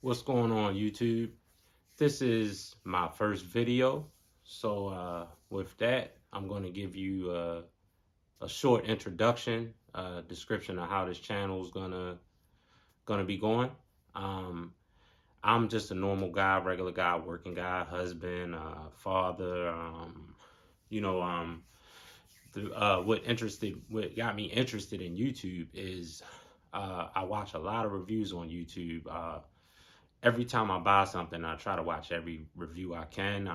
What's going on, YouTube? This is my first video. So with that, I'm going to give you a short introduction, description of how this channel is gonna be going. Um, I'm just a normal guy, regular guy, working guy, husband, father. You know, what got me interested in YouTube is I watch a lot of reviews on YouTube. Every time I buy something, I try to watch every review I can.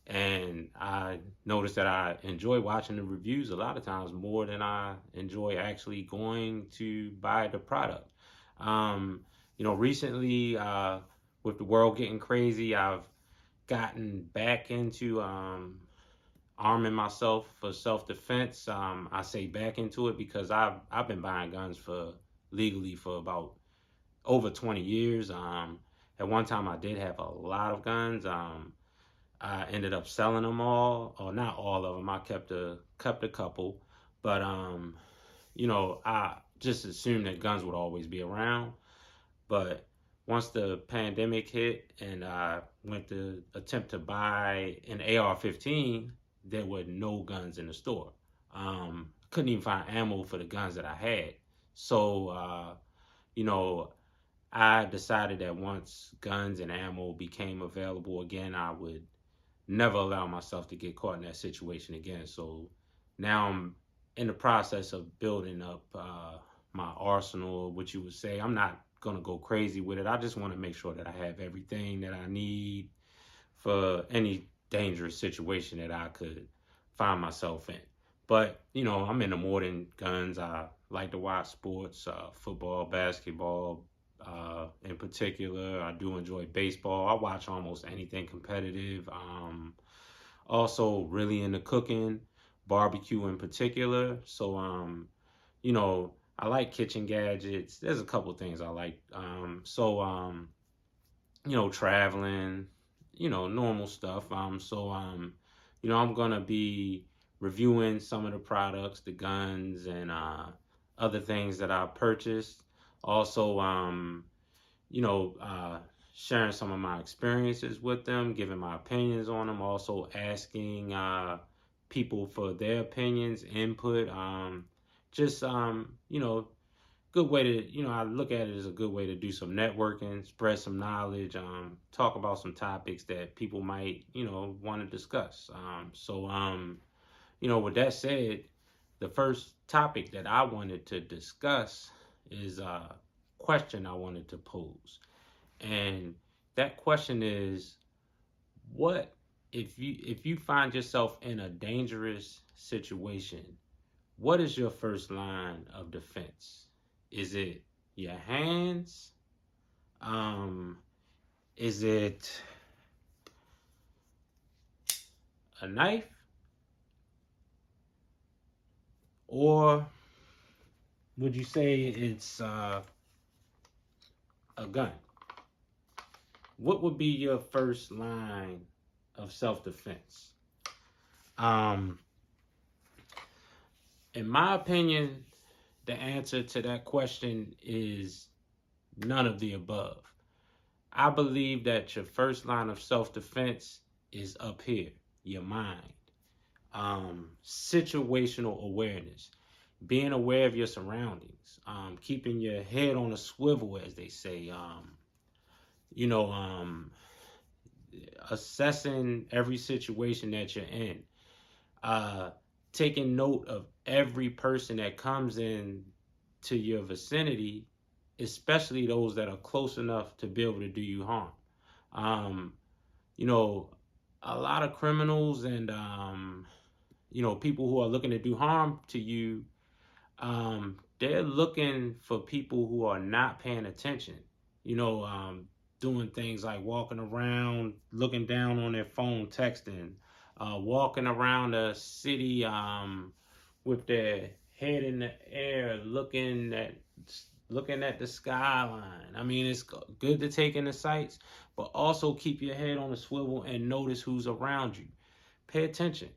And I notice that I enjoy watching the reviews a lot of times more than I enjoy actually going to buy the product. Um, Recently, with the world getting crazy, I've gotten back into arming myself for self-defense. I say back into it because I've been buying guns for legally for about over 20 years. At one time, I did have a lot of guns. I ended up selling them all, or not all of them. I kept a couple, but I just assumed that guns would always be around. But once the pandemic hit and I went to attempt to buy an AR-15, there were no guns in the store. Couldn't even find ammo for the guns that I had. So, you know, I decided that once guns and ammo became available again, I would never allow myself to get caught in that situation again. So now I'm in the process of building up my arsenal, what you would say. I'm not going to go crazy with it. I just want to make sure that I have everything that I need for any dangerous situation that I could find myself in. But, I'm into more than guns. I like to watch sports, football, basketball, in particular. I do enjoy baseball. I watch almost anything competitive. Also, really into cooking, barbecue in particular. So, I like kitchen gadgets. There's a couple things I like. Traveling, normal stuff. I'm gonna be reviewing some of the products, the guns, and other things that I purchased. Also, you know, uh, sharing some of my experiences with them, giving my opinions on them. Also, asking people for their opinions, input. Just good way to, I look at it as a good way to do some networking, spread some knowledge, talk about some topics that people might, want to discuss. With that said, the first topic that I wanted to discuss is a question I wanted to pose. And that question is, what if you find yourself in a dangerous situation, what is your first line of defense? Is it your hands? Um, is it a knife? Or would you say it's a gun? What would be your first line of self-defense? Um, in my opinion, the answer to that question is none of the above. I believe that your first line of self-defense is up here, your mind. Situational awareness, being aware of your surroundings, keeping your head on a swivel, as they say. You know, assessing every situation that you're in, uh, taking note of every person that comes in to your vicinity, especially those that are close enough to be able to do you harm. Um, you know, a lot of criminals and people who are looking to do harm to you, they're looking for people who are not paying attention. You know, doing things like walking around, looking down on their phone, texting, walking around the city with their head in the air, looking at the skyline. I mean, it's good to take in the sights, but also keep your head on a swivel and notice who's around you. Pay attention.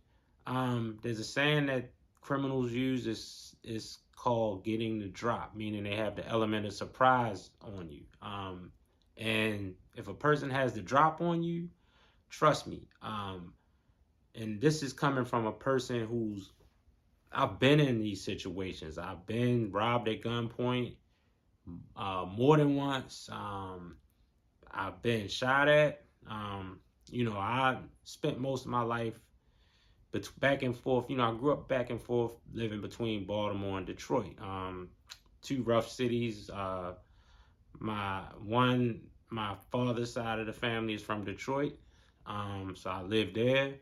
There's a saying that criminals use is called getting the drop, meaning they have the element of surprise on you. And if a person has the drop on you, trust me. And this is coming from a person who's I've been in these situations. I've been robbed at gunpoint more than once. I've been shot at. I spent most of my life back and forth. I grew up back and forth living between Baltimore and Detroit. Two rough cities. My father's side of the family is from Detroit, so I lived there.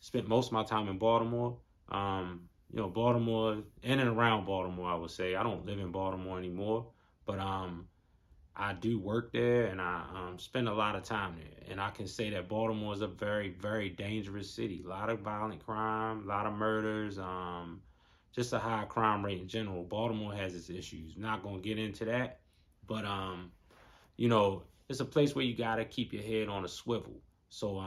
Spent most of my time in Baltimore. Baltimore, in and around Baltimore, I would say. I don't live in Baltimore anymore, but I do work there, and I spend a lot of time there. And I can say that Baltimore is a very, very dangerous city. A lot of violent crime, a lot of murders, just a high crime rate in general. Baltimore has its issues. Not gonna get into that, but it's a place where you gotta keep your head on a swivel. So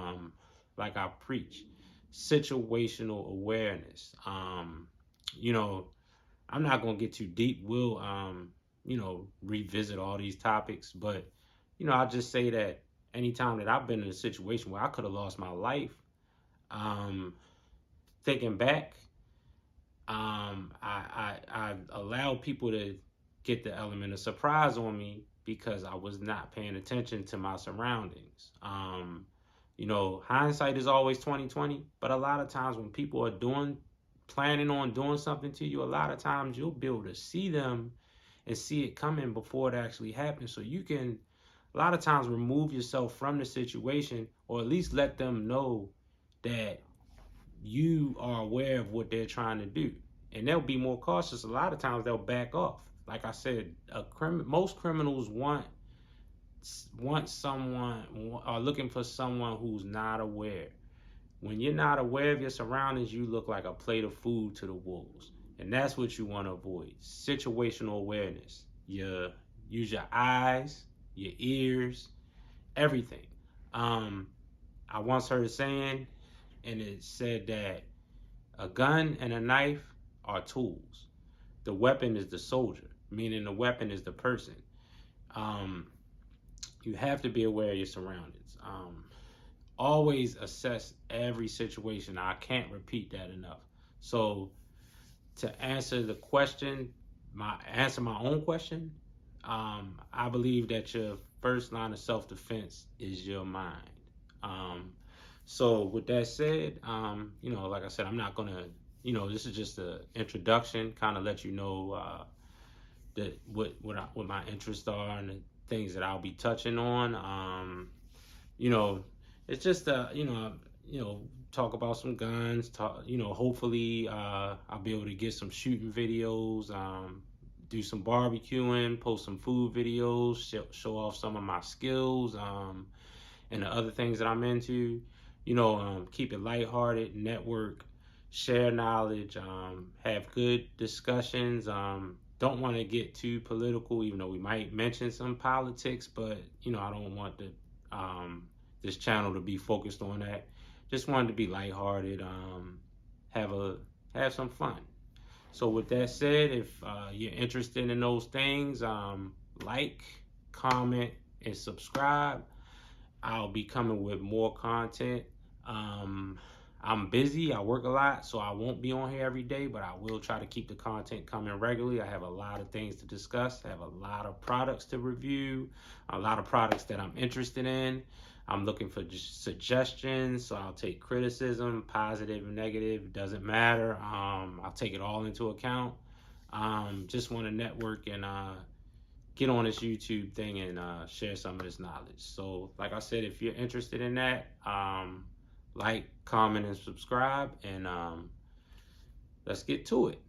like I preach, situational awareness. I'm not gonna get too deep. We'll revisit all these topics, but I'll just say that anytime that I've been in a situation where I could have lost my life, um, thinking back, I allowed people to get the element of surprise on me because I was not paying attention to my surroundings. Hindsight is always 20/20, but a lot of times when people are planning on doing something to you, a lot of times you'll be able to see them and see it coming before it actually happens. So you can, a lot of times, remove yourself from the situation, or at least let them know that you are aware of what they're trying to do. And they'll be more cautious. A lot of times they'll back off. Like I said, most criminals want someone, are looking for someone who's not aware. When you're not aware of your surroundings, you look like a plate of food to the wolves. And that's what you want to avoid. Situational awareness. Use your eyes, your ears, everything. I once heard a saying, and it said that a gun and a knife are tools. The weapon is the soldier, meaning the weapon is the person. Um, you have to be aware of your surroundings. Always assess every situation. I can't repeat that enough. So to answer the question, my own question, I believe that your first line of self-defense is your mind. Um, so with that said, like I said, I'm not gonna, this is just an introduction, kind of let you know that what my interests are and the things that I'll be touching on. You know, it's just talk about some guns. Talk, hopefully I'll be able to get some shooting videos. Do some barbecuing, post some food videos, show off some of my skills, and the other things that I'm into. Keep it lighthearted, network, share knowledge, have good discussions. Don't want to get too political, even though we might mention some politics, but I don't want this channel to be focused on that. Just wanted to be lighthearted, have some fun. So with that said, if you're interested in those things, like, comment, and subscribe. I'll be coming with more content. I'm busy. I work a lot, so I won't be on here every day, but I will try to keep the content coming regularly. I have a lot of things to discuss. I have a lot of products to review, a lot of products that I'm interested in. I'm looking for suggestions, so I'll take criticism, positive, negative, doesn't matter. I'll take it all into account. Just want to network and get on this YouTube thing and share some of this knowledge. So, like I said, if you're interested in that, like, comment, and subscribe, and let's get to it.